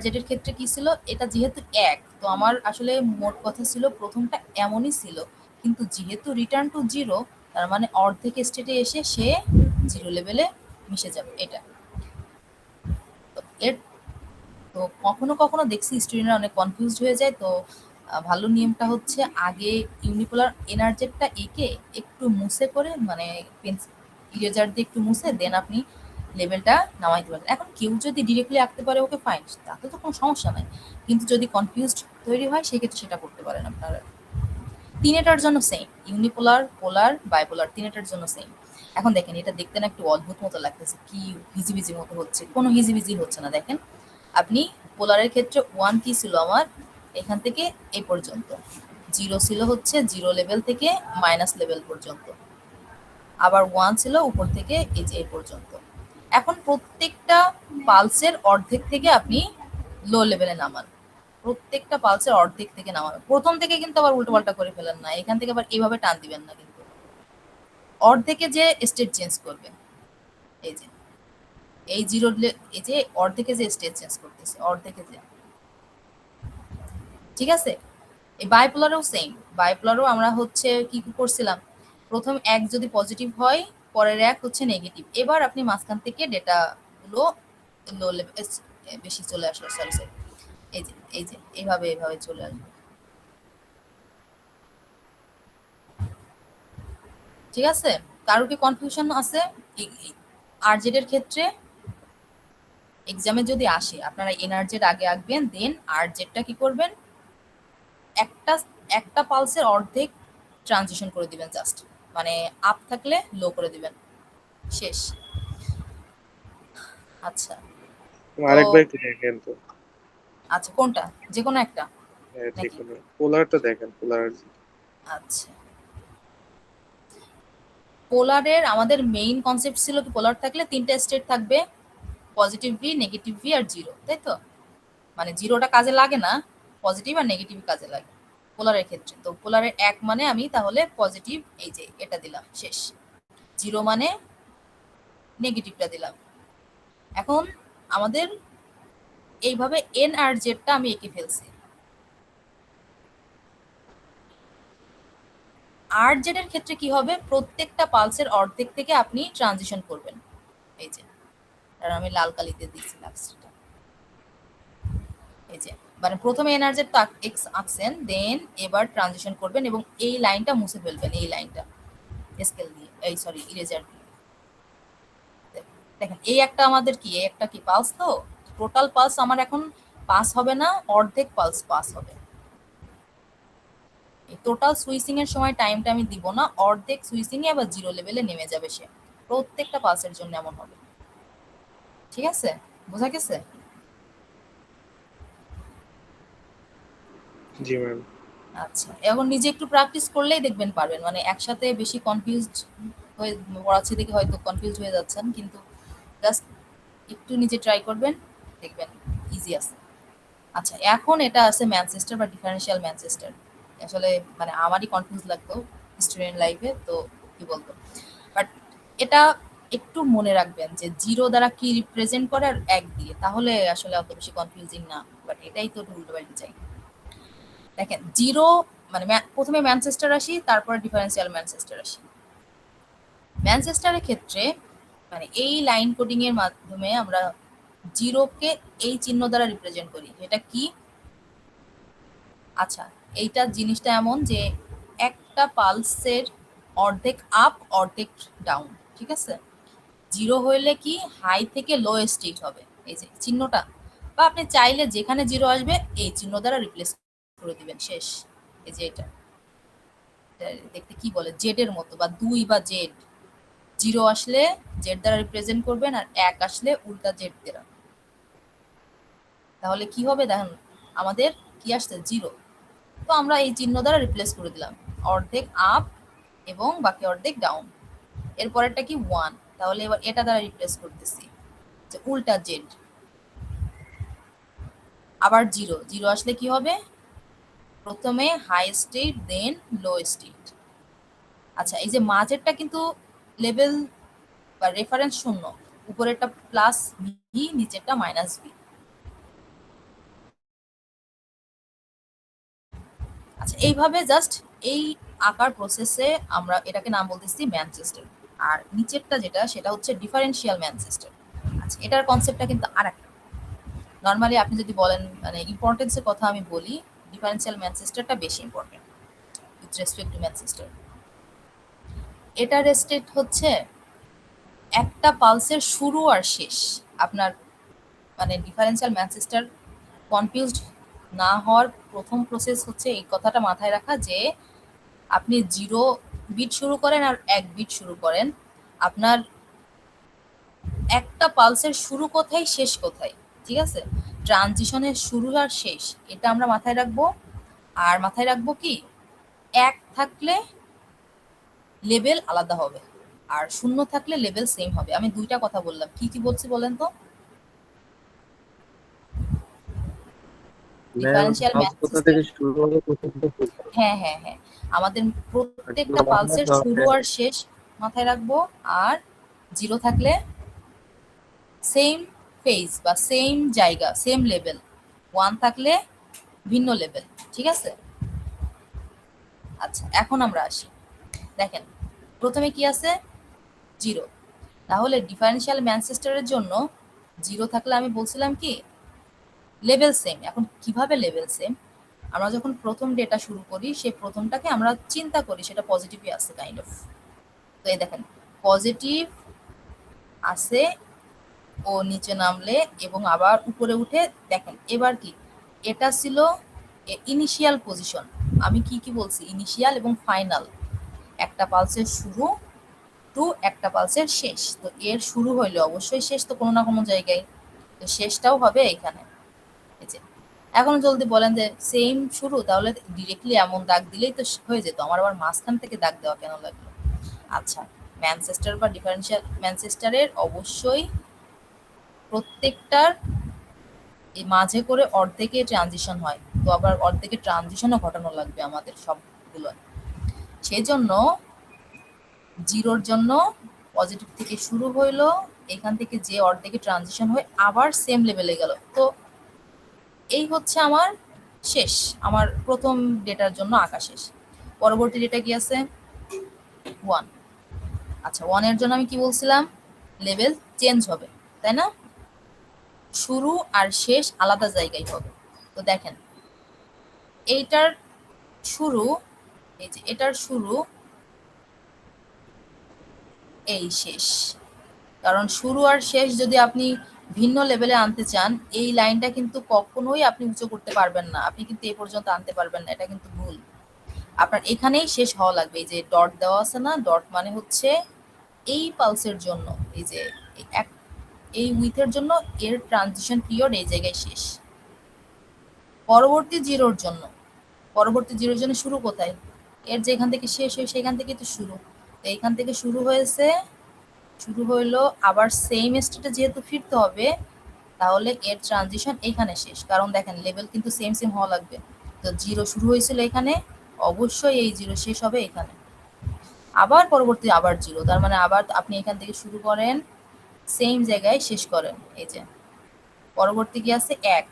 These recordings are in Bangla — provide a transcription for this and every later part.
জেডের ক্ষেত্রে কি ছিল, এটা যেহেতু এক, তো আমার আসলে মোট কথা ছিল প্রথমটা এমনই ছিল, কিন্তু যেহেতু রিটার্ন টু জিরো, তার মানে অর্ধেক স্টেটে এসে সে জিরো লেভেলে মিশে যাবে এটা। তো এর তো কখনো কখনো দেখছি স্টুডেন্টরা অনেক কনফিউজড হয়ে যায়। তো ভালো নিয়মটা হচ্ছে আগে ইউনিপোলার এনার্জেটটা এঁকে একটু মুছে করে, মানে পেন্সিল ইরেজার দিয়ে একটু মুছে দেন আপনি লেভেলটা নামাইতে পারেন। এখন কেউ যদি ডিরেক্টলি আঁকতে পারে ওকে ফাইন, তাতে তো কোনো সমস্যা নাই, কিন্তু যদি কনফিউজড তৈরি হয় সেক্ষেত্রে সেটা করতে পারেন আপনারা। তিনটার জন্য সেম, ইউনিপোলার, পোলার, বাইপোলার, তিনটার জন্য সেম। এখন দেখেন এটা দেখতে না একটু অদ্ভুত মতো লাগতেছে, কি হিজিবিজি মতো হচ্ছে, কোনো হিজিবিজি হচ্ছে না। দেখেন আপনি পোলারের ক্ষেত্রে ওয়ান কি ছিল আমার, এখান থেকে এই পর্যন্ত, জিরো ছিল হচ্ছে জিরো লেভেল থেকে মাইনাস লেভেল পর্যন্ত, আবার ওয়ান ছিল উপর থেকে এই যে এই পর্যন্ত। এখন প্রত্যেকটা পালসের অর্ধেক থেকে আপনি লো লেভেলে নামান, প্রত্যেকটা পালসের অর্ধেক থেকে নামাবেন। প্রথম থেকে কিন্তু আবার উল্টো পাল্টা করে ফেলেন না, এখান থেকে আবার এইভাবে টান দিবেন না, কিন্তু অর্ধেকে যে স্টেট চেঞ্জ করবেন, এই যে এই জিরো, এই যে অর্ধেকে যে স্টেট চেঞ্জ করতেছে, অর্ধেকে যে, ঠিক আছে। এই বাইপোলারও সেম, বাইপোলারও আমরা হচ্ছে কি করছিলাম, প্রথম এক যদি পজিটিভ হয়, পরের এক হচ্ছে নেগেটিভ, এবার আপনি মাঝখান থেকে ডেটা গুলো লো লেভেল বেশি চলে আসলো, সরি সরি, এই যে এইভাবে এইভাবে চলে আসবে, ঠিক আছে। কারো কি কনফিউশন আছে আর জেড এর ক্ষেত্রে? এক্সামে যদি আসে আপনারা এনআরজেড আগে আঁকবেন, দেন আর জেডটা কি করবেন, একটা একটা পালসের অর্ধেক ট্রানজিশন করে দিবেন জাস্ট, মানে আপ থাকলে লো করে দিবেন, শেষ। আচ্ছা। তো আরেকবার একটু দেখেন তো। আচ্ছা কোনটা, যে কোনো একটা হ্যাঁ, যে নাকি? কোনো পোলারটা দেখেন, পোলার। আচ্ছা, পোলারের আমাদের মেইন কনসেপ্ট ছিল কি, পোলার থাকলে তিনটা স্টেট থাকবে, পজিটিভ ভি, নেগেটিভ ভি আর জিরো, তাই তো? মানে জিরোটা কাজে লাগে না, পজিটিভ আর নেগেটিভ কাজে লাগে পোলারের ক্ষেত্রে। তো পোলারের এক মানে আমি তাহলে পজিটিভ, এই যে এটা দিলাম, শেষ। জিরো মানে নেগেটিভটা দিলাম। এখন আমাদের এইভাবে এন আর জেডটা আমি এঁকে ফেলছি। আর জেড এর ক্ষেত্রে কি হবে, প্রত্যেকটা পালসের অর্ধেক থেকে আপনি ট্রানজিশন করবেন, এই যে, আর আমি লাল কালিতে দিচ্ছি লাস্টটা, এই যে, মানে প্রথমে এনার্জি এক্স আঁকছেন, দেন এবার ট্রানজিশন করবেন এবং এই লাইনটা মুছে ফেলবেন, এই লাইনটা স্কেল দিয়ে, এই সরি ইরেজার দিয়ে। দেখেন এই একটা আমাদের কি, এই একটা কি পালস, তো টোটাল পালস আমার এখন পাস হবে না, অর্ধেক পালস পাস হবে। এই টোটাল সুইচিং এর সময় টাইমটা আমি দিব না, অর্ধেক সুইচিং এ আবার জিরো লেভেলে নেমে যাবে সে, প্রত্যেকটা পালসের জন্য এমন হবে, ঠিক আছে? বোঝা গেছে? জি ম্যাম। আচ্ছা, এখন নিজে একটু প্র্যাকটিস করলেই দেখবেন পারবেন, মানে একসাথে বেশি কনফিউজড হয়ে পড়াচ্ছি দেখে হয়তো কনফিউজ হয়ে যাচ্ছেন, কিন্তু জাস্ট একটু নিজে ট্রাই করবেন, দেখবেন ইজি আছে। আচ্ছা, এখন এটা আছে ম্যানচেস্টার বা ডিফারেনশিয়াল ম্যানচেস্টার। আসলে মানে আমারই কনফিউজ লাগতো স্টুডেন্ট লাইফে, তো কি বলতো, বাট এটা একটু মনে রাখবেন যে জিরো দ্বারা কি রিপ্রেজেন্ট করে আর এক দিয়ে, তাহলে আসলে অত বেশি কনফিউজিং না। বাট এটাই তো উল্টো পাল্টে চাই। দেখেন জিরো মানে প্রথমে ম্যানচেস্টার আসি, তারপরে ডিফারেন্সিয়াল ম্যানচেস্টার আসি। ম্যানচেস্টারের ক্ষেত্রে মানে এই লাইন কোডিং এর মাধ্যমে আমরা জিরোকে এই চিহ্ন দ্বারা রিপ্রেজেন্ট করি, এটা কি, আচ্ছা, এইটা জিনিসটা এমন যে একটা পালসের অর্ধেক আপ অর্ধেক ডাউন, ঠিক আছে। জিরো হইলে কি হাই থেকে লো স্টেট হবে, এই যে চিহ্নটা, বা আপনি চাইলে যেখানে জিরো আসবে এই চিহ্ন দ্বারা রিপ্লেস করে দিবেন, শেষ। এই যে এটা দেখতে কি বলে, জেড এর মতো, বা দুই বা জেড, জিরো আসলে জেড দ্বারা রিপ্রেজেন্ট করবেন আর এক আসলে উল্টা জেড দ্বারা, তাহলে কি হবে দেখেন, আমাদের কি আসছে জিরো, তো আমরা এই চিহ্ন দ্বারা রিপ্লেস করে দিলাম, অর্ধেক আপ এবং বাকি অর্ধেক ডাউন। এরপরেরটা কি ওয়ান, তাহলে এবার এটা দ্বারা রিপ্লেস করতেছি যে উল্টা জেড, আবার জিরো, জিরো আসলে কি হবে, প্রথমে হাই স্টেট দেন লো স্টেট। আচ্ছা, এই যে মাঝেরটা কিন্তু লেভেল বা রেফারেন্স শূন্য, উপরেরটা প্লাস ভি, নিচেরটা মাইনাস ভি। আচ্ছা, এইভাবে জাস্ট এই আঁকার প্রসেসে আমরা এটাকে নাম বলতেছি ম্যানচেস্টার। আর নিচেরটা যেটা সেটা হচ্ছে ডিফারেন্সিয়াল ম্যানচেস্টার। আচ্ছা, এটার কনসেপ্টটা কিন্তু আরেকটা। নরমালি আপনি যদি বলেন মানে ইম্পর্টেন্সের কথা আমি বলি, ডিফারেন্সিয়াল ম্যানচেস্টারটা বেশি important with respect to Manchester. এটার স্টেট হচ্ছে একটা পালসের শুরু আর শেষ। আপনার মানে ডিফারেন্সিয়াল ম্যানচেস্টার কনফিউজড না হওয়ার প্রথম প্রসেস হচ্ছে এই কথাটা মাথায় রাখা যে আপনি 0 বিট শুরু করেন আর 1 বিট শুরু করেন, আপনার একটা পালসের শুরু কোথায় শেষ কোথায়, ঠিক আছে? ট্রানজিশনের শুরু আর শেষ এটা আমরা মাথায় রাখবো। আর মাথায় রাখবো কি, 1 থাকলে লেভেল আলাদা হবে আর 0 থাকলে লেভেল সেম হবে। আমি দুইটা কথা বললাম, কি কি বলছি বলেন তো? ম্যাম ডিফারেন্সিয়াল পালস ম্যাথ কোথা সিস্টেম। থেকে শুরু হবে, কোথা থেকে শেষ হবে? হ্যাঁ হ্যাঁ হ্যাঁ, আমাদের আর প্রত্যেকটা জিরো ওয়ান পালসের থাকলে শুরু আর শেষ মাথায় রাখবো। আর 0 থাকলে সেম ফেজ বা সেম জায়গা, সেম লেভেল। 1 থাকলে ভিন্ন লেভেল, ঠিক আছে? আচ্ছা, এখন আমরা আসি। দেখেন, প্রথমে কি আছে? 0। তাহলে ডিফারেন্সিয়াল ম্যানচেস্টারের জন্য 0 থাকলে আমি বলছিলাম কি লেভেল সেম। এখন কিভাবে লেভেল সেম? আমরা যখন প্রথম ডেটা শুরু করি সেই প্রথমটাকে আমরা চিন্তা করি সেটা পজিটিভই আছে কাইন্ড অফ। তো এই দেখেন, পজিটিভ আছে ও নিচে নামলে এবং আবার উপরে উঠে দেখেন এবার কি, এটা ছিল ইনিশিয়াল পজিশন। আমি কি কি বলছি, ইনিশিয়াল এবং ফাইনাল। একটা পালসের শুরু টু একটা পালসের শেষ। তো এর শুরু হইলে অবশ্যই শেষ তো কোনো না কোনো জায়গায়, তো শেষটাও হবে এখানে। এই যে এখন জলদি বলেন যে সেম শুরু, তাহলে ডিরেক্টলি এমন দাগ দিলেই তো হয়ে যেত, আমার আবার মাঝখান থেকে দাগ দেওয়া কেন লাগলো? আচ্ছা, ম্যানচেস্টার বা ডিফারেন্সিয়াল ম্যানচেস্টারের অবশ্যই প্রত্যেকটার এই মাঝে করে অর্ধেকে ট্রানজিশন হয়, তো আবার অর্ধেকে ট্রানজিশনও ঘটানো লাগবে আমাদের সবগুলো। সেই জন্য 0-র জন্য পজিটিভ থেকে শুরু হইলো, এখান থেকে যে অর্ধেকে ট্রানজিশন হয়ে আবার সেম লেভেলে গেল। তো এই হচ্ছে আমার শেষ, আমার প্রথম ডেটার জন্য আঁকা শেষ। পরবর্তী ডেটা কি আছে? 1। আচ্ছা, 1 এর জন্য আমি কি বলছিলাম? লেভেল চেঞ্জ হবে, তাই না? শুরু আর শেষ আলাদা জায়গায় হবে। তো দেখেন, এইটার শুরু, এই যে এটার শুরু, এই শেষ। কারণ শুরু আর শেষ যদি আপনি ভিন্ন লেভেলে আনতে চান, এই লাইনটা কিন্তু কখনোই আপনি উঁচু করতে পারবেন না, আপনি কিন্তু এই পর্যন্ত আনতে পারবেন না, এটা কিন্তু ভুল। আপনার এখানেই শেষ হওয়া লাগবে। এই যে ডট দেওয়া আছে না, ডট মানে হচ্ছে এই পালসের জন্য, এই যে এই উইথের জন্য এর ট্রানজিশন পিরিয়ড এই জায়গায় শেষ। পরবর্তী 0-র জন্য, পরবর্তী 0-র জন্য শুরু কোথায়? এর যেখান থেকে শেষ হয় সেখান থেকে তো শুরু। তো এইখান থেকে শুরু হয়েছে, শুরু হইলো আবার সেম স্টেটে যেহেতু ফিরতে হবে, তাহলে এর ট্রানজিশন এখানে শেষ। কারণ দেখেন লেভেল কিন্তু সেম সেম হওয়া লাগবে। তো 0 শুরু হয়েছিল এখানে, অবশ্যই এই 0 শেষ হবে এখানে। আবার পরবর্তী আবার 0, তার মানে আবার আপনি এখান থেকে শুরু করেন, সেম জায়গায় শেষ করেন। এই যে পরবর্তী কি আছে? 1।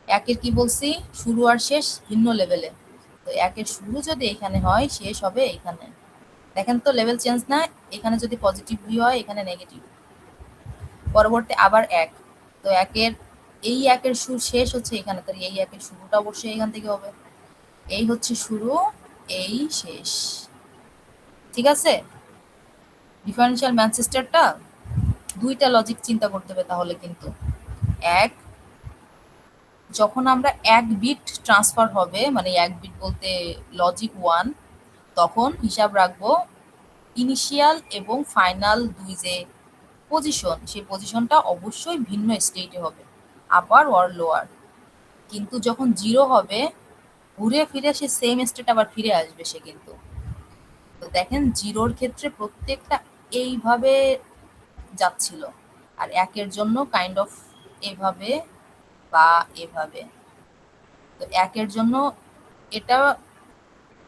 1-এর কি বলছি? শুরু আর শেষ ভিন্ন লেভেলে। তো 1-এর শুরু যদি এখানে হয়, শেষ হবে এখানে। দেখেন তো লেভেল চেঞ্জ না? এখানে যদি পজিটিভ ভি হয়, এখানে নেগেটিভ। পরবর্তী আবার 1। তো 1-এর এই 1-এর শেষ হচ্ছে এখানে, তাহলে এই 1-এর শুরুটা অবশ্যই এখান থেকে হবে। এই হচ্ছে শুরু, এই শেষ, ঠিক আছে? ডিফারেন্সিয়াল ম্যানচেস্টারটা দুইটা লজিক চিন্তা করতে হবে তাহলে কিন্তু। এক, যখন আমরা 1 বিট ট্রান্সফার হবে, মানে 1 বিট বলতে লজিক 1, তখন হিসাব রাখবো ইনিশিয়াল এবং ফাইনাল দুই যে পজিশন, সেই পজিশনটা অবশ্যই ভিন্ন স্টেটে হবে, আপার ওর লোয়ার। কিন্তু যখন 0 হবে, ঘুরে ফিরে সে সেম স্টেট আবার ফিরে আসবে সে কিন্তু। তো দেখেন 0-র ক্ষেত্রে প্রত্যেকটা এইভাবে যাচ্ছিল, আর 1-এর জন্য কাইন্ড অফ এভাবে বা এভাবে। তো 1-এর জন্য এটা,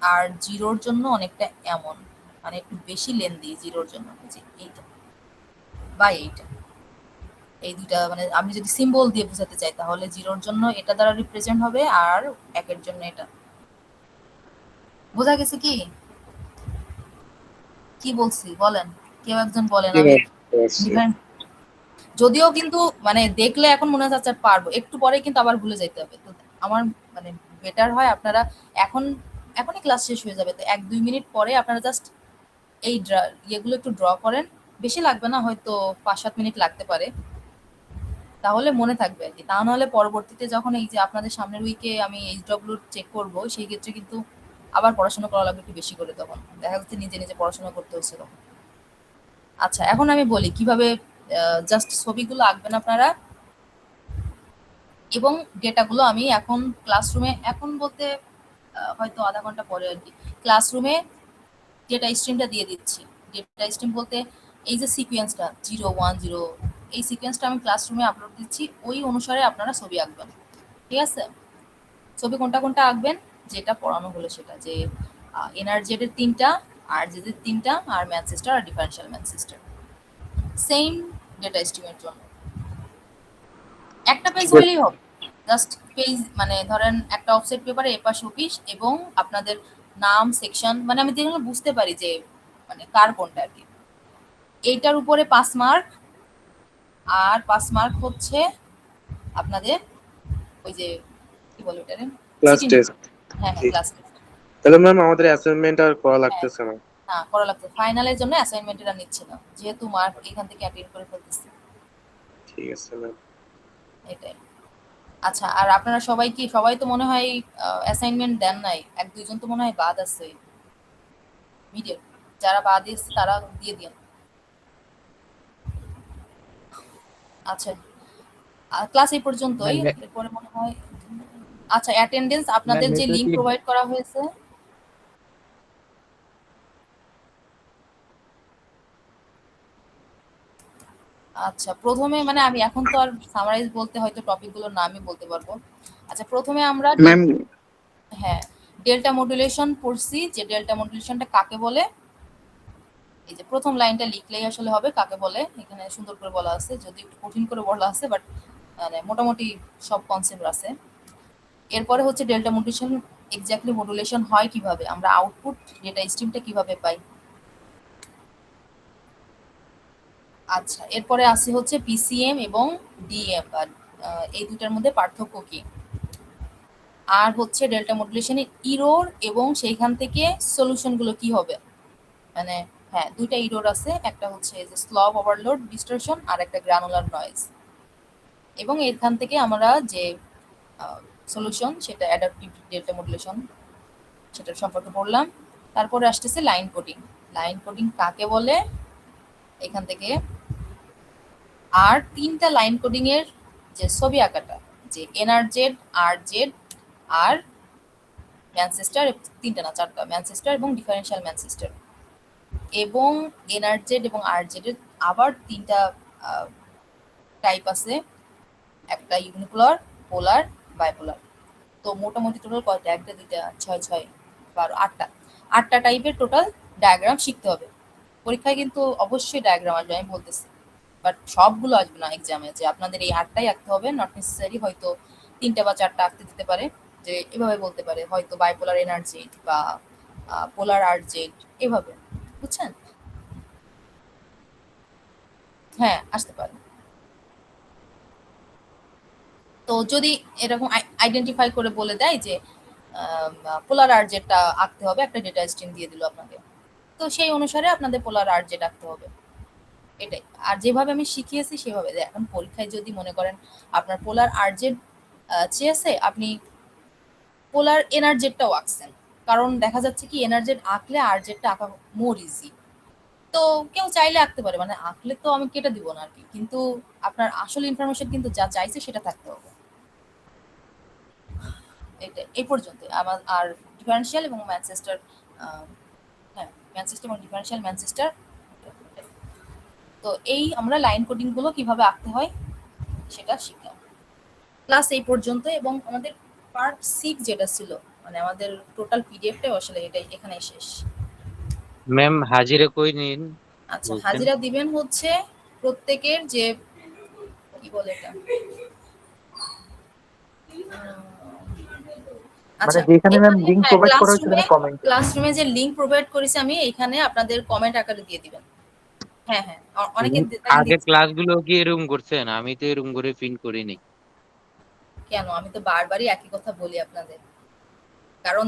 আর 0-র জন্য অনেকটা এমন, মানে একটু বেশি লেন্দি 0-র জন্য, যে এইটা বা এইটা। এই দুইটা মানে আমি যদি সিম্বল দিয়ে বোঝাতে চাই, তাহলে 0-র জন্য এটা দ্বারা রিপ্রেজেন্ট হবে আর 1-এর জন্য এটা। বোঝা গেছে কি কি বলছি বলেন, কেউ একজন বলেন। জি আমি ম্যাম, বুঝতে পারছি। ডিফারেন্ট, যদিও কিন্তু মানে দেখলে এখন মনে হচ্ছে আচ্ছা পারবো, একটু পরে কিন্তু আবার ভুলে যাইতে হবে। তো আমার মানে বেটার হয় আপনারা এখন, এখনই ক্লাস শেষ হয়ে যাবে, তো 1-2 মিনিট পরে আপনারা জাস্ট এই ইয়েগুলো একটু ড্র করেন। বেশি লাগবে না, হয়তো 5-7 মিনিট লাগতে পারে, তাহলে মনে থাকবে আর কি। তা নাহলে পরবর্তীতে যখন এই যে আপনাদের সামনের উইকে আমি এইচডব্লিউ চেক করব, সেই ক্ষেত্রে কিন্তু আবার পড়াশোনা করা লাগবে একটু বেশি করে, তখন দেখা যাচ্ছে নিজে নিজে পড়াশোনা করতে হচ্ছিল। আচ্ছা, এখন আমি বলি কিভাবে জাস্ট ছবিগুলো আঁকবেন আপনারা, এবং ডেটাগুলো আমি এখন ক্লাসরুমে, এখন বলতে হয়তো আধা ঘন্টা পরে আর কি, ক্লাসরুমে ডেটা স্ট্রিমটা দিয়ে দিচ্ছি। ডেটা স্ট্রিম বলতে এই যে সিকোয়েন্সটা 0 1 0, এই সিকোয়েন্সটা আমি ক্লাসরুমে আপলোড দিচ্ছি, ওই অনুসারে আপনারা ছবি আঁকবেন। ঠিক আছে? ছবি কোনটা কোনটা আঁকবেন, যেটা পড়ানো হলো সেটা, যে এনার্জেটের 3টা, আর জেদের 3টা, আর ম্যানচেস্টার আর ডিফারেন্সিয়াল ম্যানচেস্টার, সেম ডেটা স্ট্রিমের জন্য একটা পেজ ঠিক আছে হইলেই হবে। জাস্ট পেজ মানে ধরেন একটা অফসেট পেপারে এপাশ ওপিশ, এবং আপনাদের নাম সেকশন, মানে আমি যেগুলো বুঝতে পারি যে মানে কার কোনটা আর কি। এইটার উপরে 5 মার্ক, আর 5 মার্ক হচ্ছে আপনাদের ওই যে কি বলে ওটারে, ক্লাস সিটিং টেস্ট। রিপোর্ট। হ্যাঁ হ্যাঁ, জি, ক্লাস টেস্ট। তাহলে ম্যাম আমাদের অ্যাসাইনমেন্ট আর করা হ্যাঁ, লাগতেছে না। না করা লাগতো, ফাইনালের জন্য অ্যাসাইনমেন্টের আর নিচ্ছে না, যেহেতু মার্ক এখান থেকে অ্যাটেন্ড করে ফেলতেছে। ঠিক আছে ম্যাম। এটাই। আচ্ছা, আর আপনারা সবাই কি, সবাই তো মনে হয় অ্যাসাইনমেন্ট দেন নাই, 1-2 জন তো মনে হয় বাদ আছে মিডিয়াম, যারা বাদ দিয়েছে তারা দিয়ে দিন। আচ্ছা, ক্লাস এই পর্যন্তই। ম্যাম এরপরে মনে হয় আচ্ছা অ্যাটেন্ডেন্স ম্যাম আপনাদের যে এটা লিংক কি প্রোভাইড করা হয়েছে। আচ্ছা, প্রথমে মানে আমি এখন তো আর সামারাইজ বলতে হয়তো টপিকগুলোর নামই বলতে পারবো। আচ্ছা, প্রথমে আমরা ম্যাম হ্যাঁ ডেল্টা মডুলেশন পড়ছি, যে ডেল্টা মডুলেশনটা কাকে বলে। এই যে প্রথম লাইনটা লিখলেই আসলে হবে কাকে বলে, এখানে সুন্দর করে বলা আছে, যদি একটু কঠিন করে বলা আছে, বাট মানে মোটামুটি সব কনসেপ্ট আছে। এরপরে হচ্ছে ডেল্টা মডুলেশন, এক্স্যাক্টলি মডুলেশন হয় কিভাবে, আমরা আউটপুট ডেটা স্ট্রিমটা কিভাবে পাই। আচ্ছা, এরপরে আসি হচ্ছে পিসিএম এবং ডিএম, বা এই দুটার মধ্যে পার্থক্য কি। আর হচ্ছে ডেল্টা মডুলেশনের ইরোর, এবং সেইখান থেকে সলিউশনগুলো কি হবে। মানে হ্যাঁ, দুইটা ইরোর আছে, একটা হচ্ছে যে স্লভ ওভারলোড ডিস্টরশন, আর একটা গ্রানুলার নয়েজ। এবং এখান থেকে আমরা যে সলিউশন, সেটা অ্যাডাপটিভ ডেল্টা মডুলেশন, সেটা সম্পর্কে পড়লাম। তারপরে আসতেছে লাইন কোডিং। লাইন কোডিং কাকে বলে, এখান থেকে। আর 3টা লাইন কোডিং এর যে ছবি আঁকাটা, যে এনআরজেড, আরজেড, আর ম্যানচেস্টার, 3টা না 4টা, ম্যানচেস্টার এবং ডিফারেন্সিয়াল ম্যানচেস্টার, এবং এনআরজেড এবং আরজেড এর আবার 3টা টাইপ আছে, একটা ইউনিপোলার, পোলার, বাইপোলার। তো মোটামুটি টোটাল কয়টা, 1 2 3 4 6 6 12 8টা, 8টা টাইপের টোটাল ডায়াগ্রাম শিখতে হবে। পরীক্ষায় কিন্তু অবশ্যই ডায়াগ্রাম আসবে, আমি বলতেছি, বাট সবগুলো আসবে না এক্সামে, যে আপনাদের এই 8টাই আঁকতে হবে, নট নেসেসারি হয়তো 3টা বা 4টা আঁকতে দিতে পারে। যে এভাবে বলতে পারে হয়তো বাইপোলার এনার্জি বা পোলার আর্জেট, এভাবে, বুঝছেন? হ্যাঁ, আসতে পারে। তো যদি এরকম আইডেন্টিফাই করে বলে দেয় যে পোলার আর্জেটটা আঁকতে হবে, একটা ডেটা স্ট্রিম দিয়ে দিল আপনাকে, তো সেই অনুসারে আপনাদের পোলার আর্জেট আঁকতে হবে। এটাই। আর যেভাবে আমি শিখিয়েছি সেভাবে, যে এখন পরীক্ষায় যদি মনে করেন আপনার পোলার আর্জেট চেয়েছে, আপনি পোলার এনার্জেটটাও আঁকছেন, কারণ দেখা যাচ্ছে কি এনার্জেট আঁকলে আর্জেটটা আঁকা মোর ইজি। তো কেউ চাইলে আঁকতে পারে, মানে আঁকলে তো আমি কেটে দিব না আর কি, কিন্তু আপনার আসল ইনফরমেশন কিন্তু যা চাইছে সেটা থাকতে হবে। এটা এই পর্যন্ত আমার। আর ডিফারেন্সিয়াল এবং ম্যানচেস্টার, হ্যাঁ ম্যানচেস্টার এবং ডিফারেন্সিয়াল ম্যানচেস্টার। তো এই আমরা লাইন কোডিং গুলো কিভাবে আঁকতে হয় সেটা শিখলাম। ক্লাস এই পর্যন্ত, এবং আমাদের পার্ট 6 যেটা ছিল, মানে আমাদের টোটাল পিডিএফটাই আসলে এটাই এখানেই শেষ। ম্যাম হাজিরা কই নিন আচ্ছা, বলছেন? হাজিরা দিবেন হচ্ছে প্রত্যেকের যে কি বলে এটা, আচ্ছা যেখানে ম্যাম এখানে লিংক হ্যাঁ প্রোভাইড করা হচ্ছে কমেন্ট। ক্লাসরুমে যে লিংক প্রোভাইড করেছি আমি এখানে আপনাদের কমেন্ট আকারে দিয়ে দিবেন। হ্যাঁ হ্যাঁ অনেকে দেখেন আগে ক্লাসগুলো কি এরকম করছেন? আমি তো এরকম করে পিন করিনি। কেন আমি তো বারবারই একই কথা বলি আপনাদের, কারণ